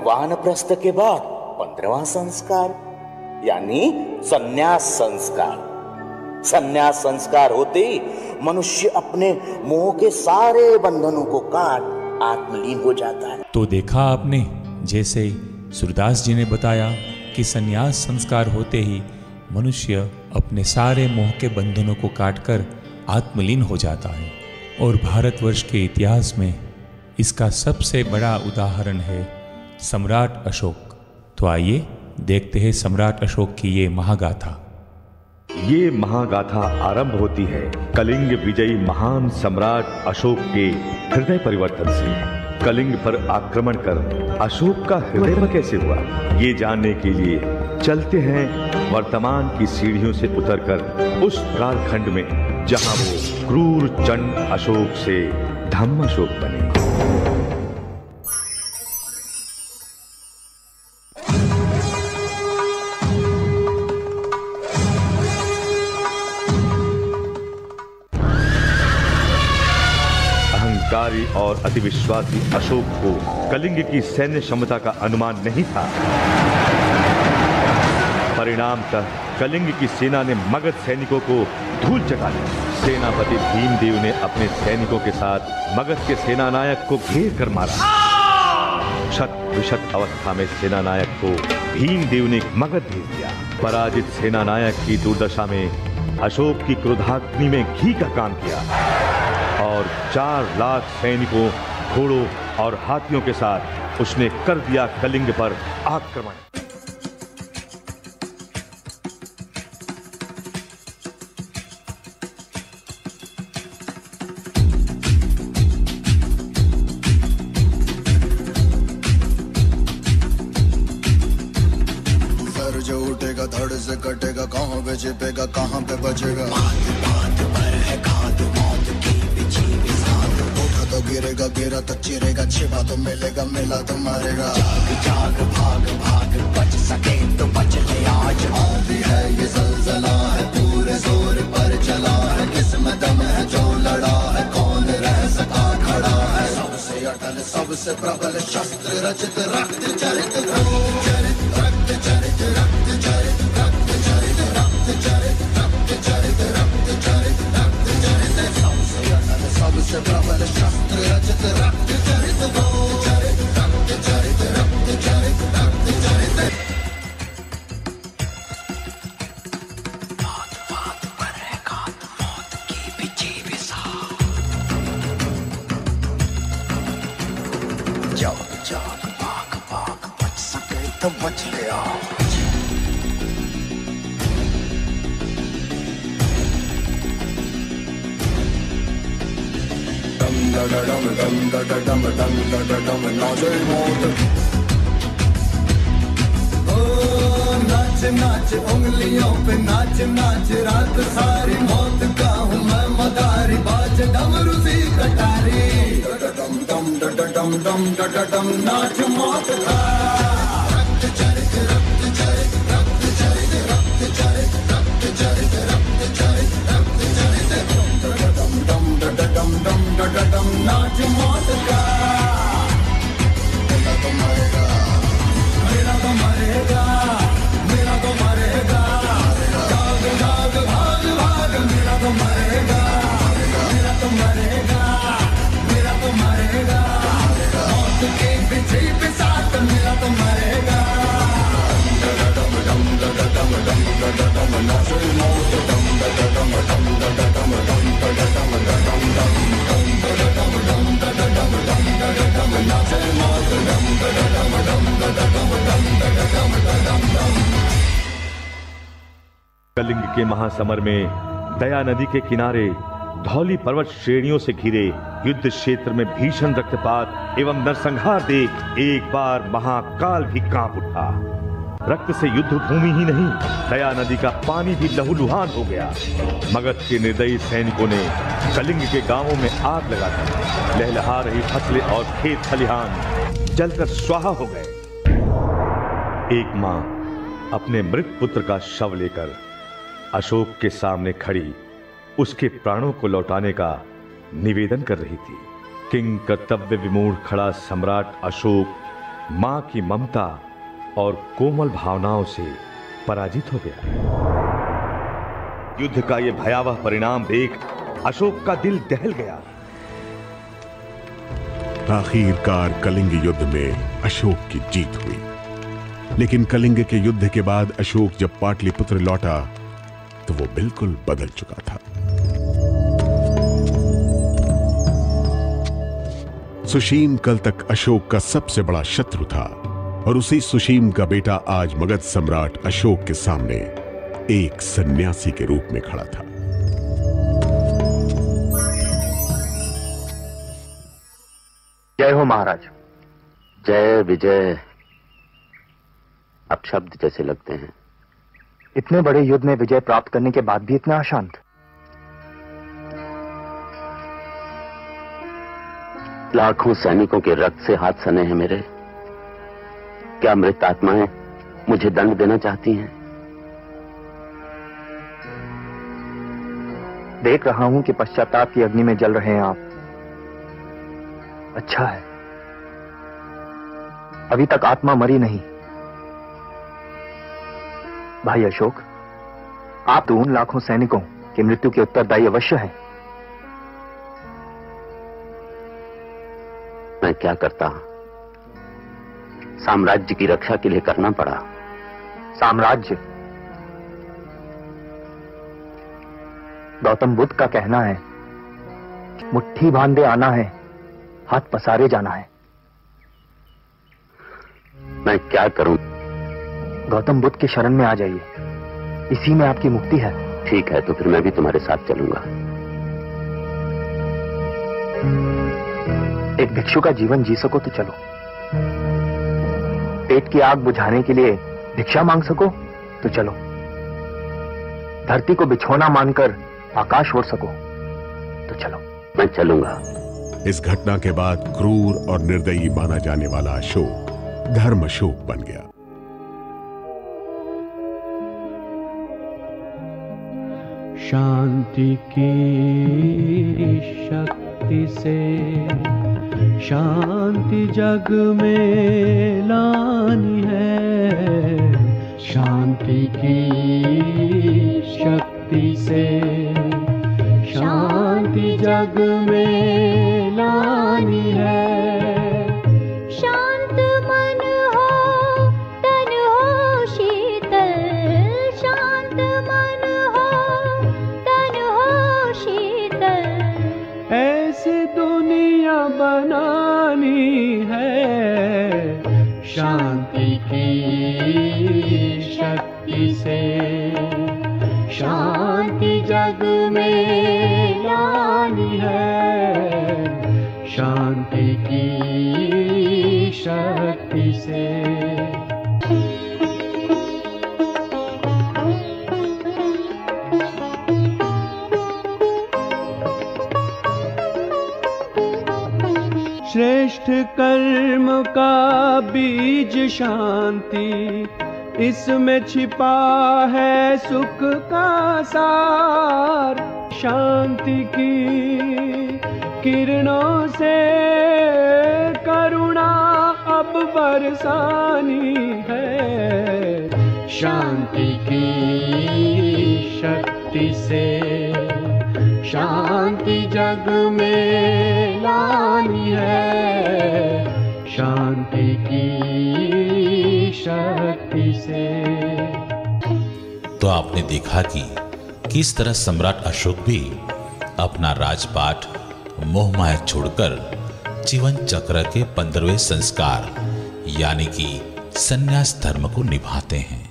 वानप्रस्थ के बाद 15वां संस्कार यानी संन्यास संस्कार। संन्यास संस्कार होते ही मनुष्य अपने मोह के सारे बंधनों को काट आत्मलीन हो जाता है। तो देखा आपने, जैसे सूरदास जी ने बताया कि संन्यास संस्कार होते ही मनुष्य अपने सारे मोह के बंधनों को काटकर आत्मलीन हो जाता है। और भारतवर्ष के इतिहास में इसका सबसे बड़ा उदाहरण है सम्राट अशोक। तो आइए देखते हैं सम्राट अशोक की ये महागाथा। ये महागाथा आरंभ होती है कलिंग विजयी महान सम्राट अशोक के हृदय परिवर्तन से। कलिंग पर आक्रमण कर अशोक का हृदय कैसे हुआ, ये जानने के लिए चलते हैं वर्तमान की सीढ़ियों से उतरकर उस कालखंड में जहां वो क्रूर चंड अशोक से धम्म अशोक बने। अहंकारी और अतिविश्वासी अशोक को कलिंग की सैन्य क्षमता का अनुमान नहीं था। परिणामतः कलिंग की सेना ने मगध सैनिकों को धूल चटा दी। सेनापति भीमदेव ने अपने सैनिकों के साथ मगध के सेनानायक को घेर कर मारा। क्षत विक्षत अवस्था में सेनानायक को भीमदेव ने मगध भेज दिया। पराजित सेनानायक की दुर्दशा में अशोक की क्रोधाग्नि में घी का काम किया और 4 लाख सैनिकों, घोड़ों और हाथियों के साथ उसने कर दिया कलिंग पर आक्रमण। जो उठेगा धड़ से कटेगा, कहाँ पे छिपेगा कहाँ पे बचेगा। बात पर है खाद मौत की बिछी बिसात। उठा तो गिरेगा, गिरा तो चिरेगा, छिपा तो मिलेगा, मिला तो मारेगा। जाग जाग भाग भाग, बच सके तो बच ले आज। आंधी है ये ज़लज़ला है, पूरे जोर पर चला है। किसमें दम है जो लड़ा है, कौन रह सका खड़ा है। सबसे अटल सबसे प्रबल शस्त्र रचित, रक्त चरित रक्त चरित रक्त चरित रक्त चरित रक्त चरित रक्त चरित रक्त चरित रक्त चरित रक्त चरित। सबसे अटल सबसे प्रबल शस्त्र रचित, रक्त चरित रक्त चरित रक्त चरित रक्त चरित रक्त चरित। बात बात पर है खाद मौत की बिछी बिसात। जाग जाग भाग भाग, बच सके तो बच ले आज। डम डम डम डम डम डम डम नाचे मौत। ओ नाच नाच उंगलियों पे नाच नाच, रात सारी मौत का हूँ मैं मदारी। बाज डमरू सी कटारी, डम डम डम डम डम नाच मौत का। रक्त चरित रक्त चरित रक्त चरित रक्त चरित रक्त चरित रक्त चरित रक्त चरित। डम डम डम नाच मौत का। मेरा तो मरेगा, मेरा तो मरेगा, मेरा तो मरेगा। जाग जाग भाग भाग, मेरा तो मरेगा, मेरा तो मरेगा, मेरा तो मरेगा। मौत के पीछे पे साथ मेरा तो मरेगा। डम डम डम डम नाचे मौत। डम डम डम डम डम नाचे मौत। कलिंग के महासमर में दया नदी के किनारे धौली पर्वत श्रेणियों से घिरे युद्ध क्षेत्र में भीषण रक्तपात एवं नरसंहार देख एक बार महाकाल भी कांप उठा। रक्त से युद्ध भूमि ही नहीं, दया नदी का पानी भी लहूलुहान हो गया। मगध के निर्दयी सैनिकों ने कलिंग के गांवों में आग लगा दी। लहलहा रही फसलें और खेत खलिहान जलकर स्वाहा हो गए। एक मां अपने मृत पुत्र का शव लेकर अशोक के सामने खड़ी उसके प्राणों को लौटाने का निवेदन कर रही थी। किंग कर्तव्य विमूढ़ खड़ा सम्राट अशोक मां की ममता और कोमल भावनाओं से पराजित हो गया। युद्ध का यह भयावह परिणाम देख अशोक का दिल दहल गया। आखिरकार कलिंग युद्ध में अशोक की जीत हुई, लेकिन कलिंग के युद्ध के बाद अशोक जब पाटलिपुत्र लौटा तो वो बिल्कुल बदल चुका था। सुशीम कल तक अशोक का सबसे बड़ा शत्रु था और उसी सुशीम का बेटा आज मगध सम्राट अशोक के सामने एक सन्यासी के रूप में खड़ा था। जय हो महाराज। जय विजय अब शब्द जैसे लगते हैं। इतने बड़े युद्ध में विजय प्राप्त करने के बाद भी इतना अशांत। लाखों सैनिकों के रक्त से हाथ सने हैं मेरे। क्या मृत आत्माएं मुझे दंड देना चाहती हैं? देख रहा हूं कि पश्चाताप की अग्नि में जल रहे हैं आप। अच्छा है, अभी तक आत्मा मरी नहीं। भाई अशोक, आप तो उन लाखों सैनिकों की मृत्यु के उत्तरदायी अवश्य हैं। मैं क्या करता, साम्राज्य की रक्षा के लिए करना पड़ा। साम्राज्य? गौतम बुद्ध का कहना है, मुट्ठी बांधे आना है, हाथ पसारे जाना है। मैं क्या करूं? गौतम बुद्ध की शरण में आ जाइए, इसी में आपकी मुक्ति है। ठीक है, तो फिर मैं भी तुम्हारे साथ चलूंगा। एक भिक्षु का जीवन जी सको तो चलो। पेट की आग बुझाने के लिए भिक्षा मांग सको तो चलो। धरती को बिछौना मानकर आकाश ओढ़ सको तो चलो। मैं चलूंगा। इस घटना के बाद क्रूर और निर्दयी माना जाने वाला अशोक धर्म अशोक बन गया। शांति की शक्ति से शांति जग में लानी है। शांति की शक्ति से शांति जग में लानी है। शांत मन हो तन हो शीतल, शांत मन हो तन हो शीतल। ऐसी दुनिया बनानी है। शांति की शक्ति से शांति जग में लानी है। शांति की शक्ति से। श्रेष्ठ कर्म का बीज शांति, इसमें छिपा है सुख का सार। शांति की किरणों से करुणा अब बरसानी है। शांति की शक्ति से शांति जग में लानी है। शांति की शक्ति से। तो आपने देखा कि किस तरह सम्राट अशोक भी अपना राजपाट मोह माया छोड़कर जीवन चक्र के 15वें संस्कार यानी कि संन्यास धर्म को निभाते हैं।